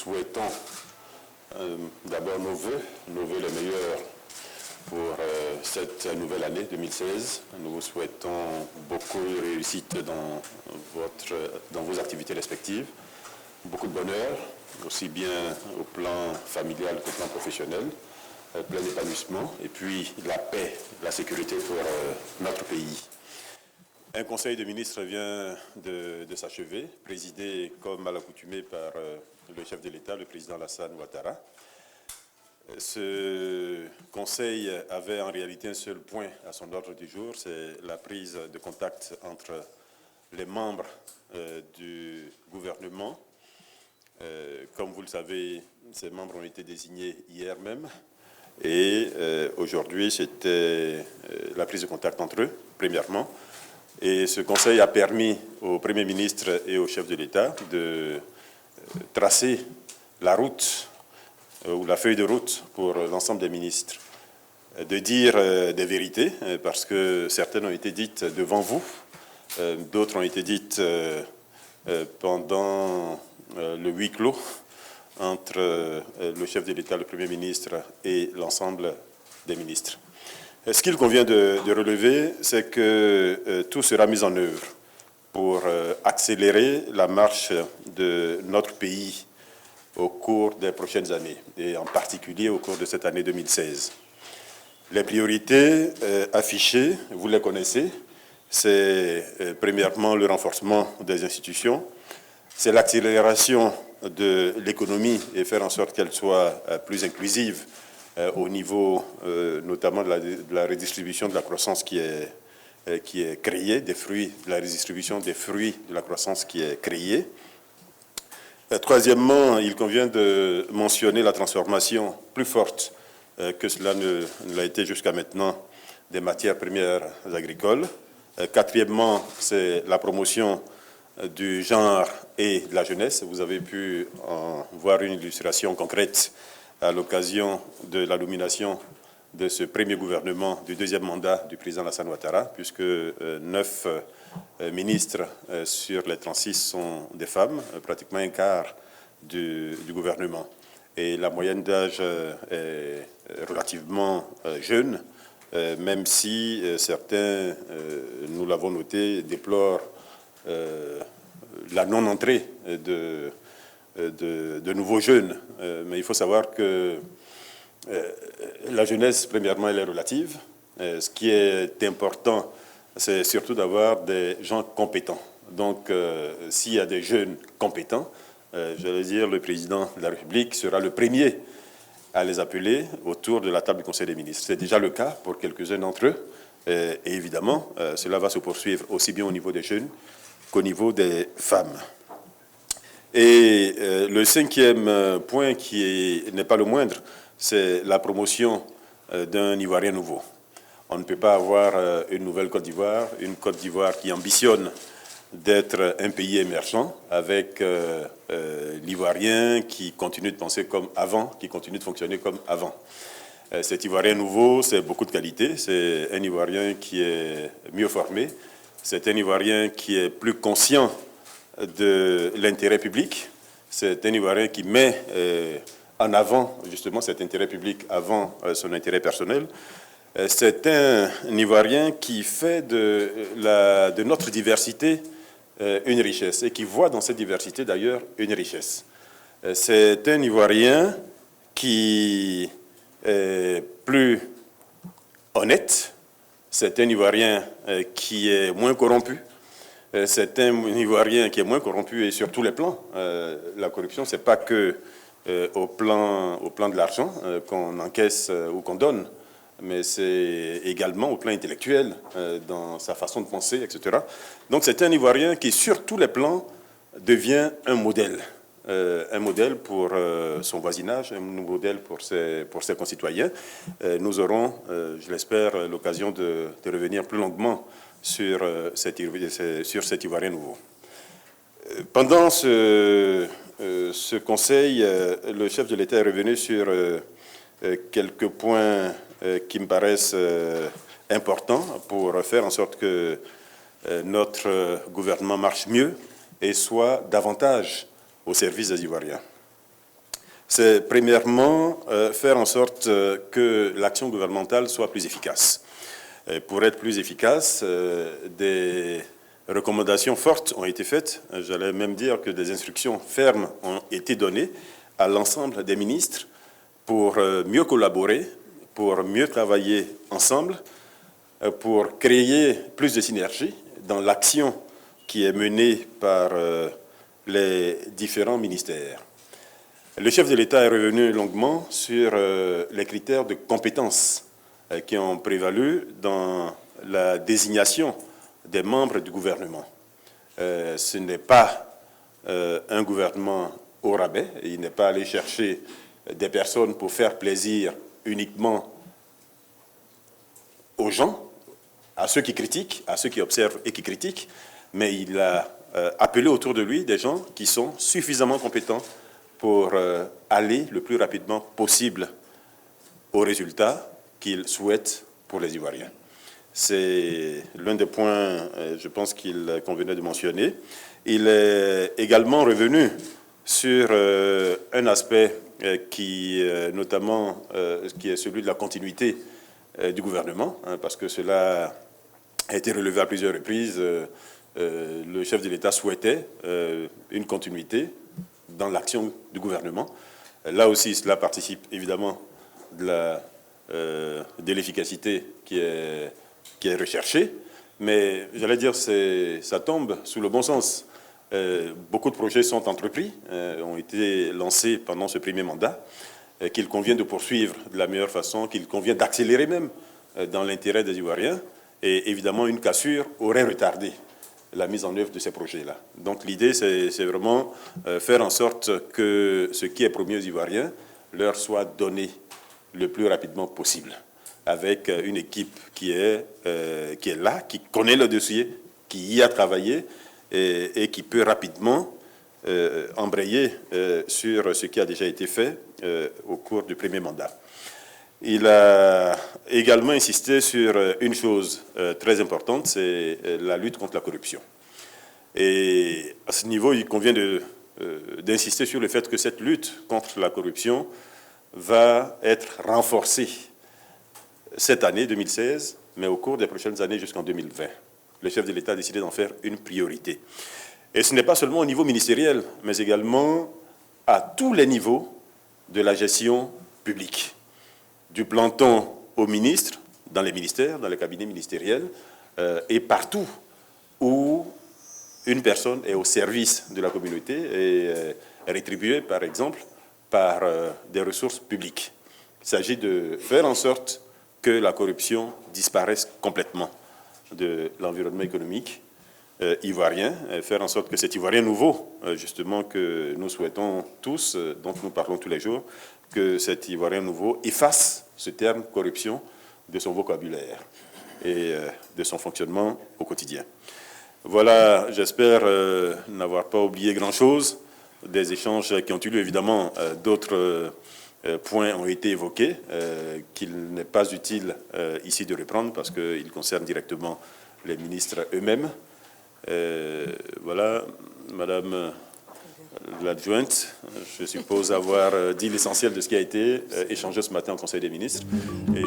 souhaitons d'abord nos vœux les meilleurs pour cette nouvelle année 2016. Nous vous souhaitons beaucoup de réussite dans vos activités respectives, beaucoup de bonheur, aussi bien au plan familial qu'au plan professionnel, plein d'épanouissement, et puis la paix, la sécurité pour notre pays. Un conseil de ministres vient de s'achever, présidé comme à l'accoutumée par le chef de l'État, le président Alassane Ouattara. Ce conseil avait en réalité un seul point à son ordre du jour, c'est la prise de contact entre les membres du gouvernement. Comme vous le savez, ces membres ont été désignés hier même et aujourd'hui c'était la prise de contact entre eux, premièrement. Et ce conseil a permis au Premier ministre et au chef de l'État de tracer la route ou la feuille de route pour l'ensemble des ministres, de dire des vérités, parce que certaines ont été dites devant vous, d'autres ont été dites pendant le huis clos entre le chef de l'État, le Premier ministre et l'ensemble des ministres. Ce qu'il convient de relever, c'est que tout sera mis en œuvre pour accélérer la marche de notre pays au cours des prochaines années, et en particulier au cours de cette année 2016. Les priorités affichées, vous les connaissez, c'est premièrement le renforcement des institutions, c'est l'accélération de l'économie et faire en sorte qu'elle soit plus inclusive au niveau notamment de la redistribution de la croissance qui est créée, des fruits, de la redistribution des fruits de la croissance qui est créée. Troisièmement, il convient de mentionner la transformation plus forte que cela ne l'a été jusqu'à maintenant des matières premières agricoles. Quatrièmement, c'est la promotion du genre et de la jeunesse. Vous avez pu en voir une illustration concrète à l'occasion de la nomination de ce premier gouvernement du deuxième mandat du président Alassane Ouattara, puisque 9 ministres sur les 36 sont des femmes, pratiquement un quart du gouvernement. Et la moyenne d'âge est relativement jeune, même si certains, nous l'avons noté, déplorent la non-entrée de nouveaux jeunes. Mais il faut savoir que la jeunesse, premièrement, elle est relative. Ce qui est important, c'est surtout d'avoir des gens compétents. Donc, s'il y a des jeunes compétents, j'allais dire, le président de la République sera le premier à les appeler autour de la table du Conseil des ministres. C'est déjà le cas pour quelques-uns d'entre eux. Et évidemment, cela va se poursuivre aussi bien au niveau des jeunes qu'au niveau des femmes. Et le cinquième point, qui n'est pas le moindre, c'est la promotion d'un Ivoirien nouveau. On ne peut pas avoir une nouvelle Côte d'Ivoire, une Côte d'Ivoire qui ambitionne d'être un pays émergent, avec l'Ivoirien qui continue de penser comme avant, qui continue de fonctionner comme avant. Cet Ivoirien nouveau, c'est beaucoup de qualités. C'est un Ivoirien qui est mieux formé. C'est un Ivoirien qui est plus conscient de l'intérêt public. C'est un Ivoirien qui met en avant justement cet intérêt public avant son intérêt personnel. C'est un Ivoirien qui fait de notre diversité une richesse et qui voit dans cette diversité d'ailleurs une richesse. C'est un Ivoirien qui est plus honnête. C'est un Ivoirien qui est moins corrompu. C'est un Ivoirien qui est moins corrompu et sur tous les plans. La corruption, c'est pas que au plan de l'argent qu'on encaisse ou qu'on donne, mais c'est également au plan intellectuel, dans sa façon de penser, etc. Donc c'est un Ivoirien qui, sur tous les plans, devient un modèle pour son voisinage, un modèle pour ses concitoyens. Nous aurons, je l'espère, l'occasion de revenir plus longuement sur cet Ivoirien nouveau. Pendant ce conseil, le chef de l'État est revenu sur quelques points qui me paraissent importants pour faire en sorte que notre gouvernement marche mieux et soit davantage au service des Ivoiriens. C'est premièrement faire en sorte que l'action gouvernementale soit plus efficace. Et pour être plus efficace, des recommandations fortes ont été faites. J'allais même dire que des instructions fermes ont été données à l'ensemble des ministres pour mieux collaborer, pour mieux travailler ensemble, pour créer plus de synergie dans l'action qui est menée par les différents ministères. Le chef de l'État est revenu longuement sur les critères de compétence qui ont prévalu dans la désignation des membres du gouvernement. Ce n'est pas un gouvernement au rabais, il n'est pas allé chercher des personnes pour faire plaisir uniquement aux gens, à ceux qui critiquent, à ceux qui observent et qui critiquent, mais il a appelé autour de lui des gens qui sont suffisamment compétents pour aller le plus rapidement possible aux résultats qu'il souhaite pour les Ivoiriens. C'est l'un des points, je pense qu'il convenait de mentionner. Il est également revenu sur un aspect qui, notamment, qui est celui de la continuité du gouvernement, hein, parce que cela a été relevé à plusieurs reprises. Le chef de l'État souhaitait une continuité dans l'action du gouvernement. Là aussi, cela participe évidemment de l'efficacité qui est recherchée, mais j'allais dire ça tombe sous le bon sens. Beaucoup de projets sont entrepris, ont été lancés pendant ce premier mandat, qu'il convient de poursuivre de la meilleure façon, qu'il convient d'accélérer même dans l'intérêt des Ivoiriens, et évidemment une cassure aurait retardé la mise en œuvre de ces projets-là. Donc l'idée, c'est vraiment faire en sorte que ce qui est promis aux Ivoiriens leur soit donné le plus rapidement possible, avec une équipe qui est là, qui connaît le dossier, qui y a travaillé et qui peut rapidement embrayer sur ce qui a déjà été fait au cours du premier mandat. Il a également insisté sur une chose très importante, c'est la lutte contre la corruption. Et à ce niveau, il convient d'insister sur le fait que cette lutte contre la corruption va être renforcée cette année 2016, mais au cours des prochaines années jusqu'en 2020. Le chef de l'État a décidé d'en faire une priorité. Et ce n'est pas seulement au niveau ministériel, mais également à tous les niveaux de la gestion publique. Du planton aux ministres, dans les ministères, dans les cabinets ministériels, et partout où une personne est au service de la communauté et est rétribuée, par exemple, par des ressources publiques. Il s'agit de faire en sorte que la corruption disparaisse complètement de l'environnement économique ivoirien, faire en sorte que cet Ivoirien nouveau, justement, que nous souhaitons tous, dont nous parlons tous les jours, que cet Ivoirien nouveau efface ce terme corruption de son vocabulaire et de son fonctionnement au quotidien. Voilà, j'espère n'avoir pas oublié grand-chose des échanges qui ont eu lieu. Évidemment, d'autres points ont été évoqués qu'il n'est pas utile ici de reprendre parce qu'ils concernent directement les ministres eux-mêmes. Voilà, Madame l'adjointe, je suppose avoir dit l'essentiel de ce qui a été échangé ce matin au Conseil des ministres. Et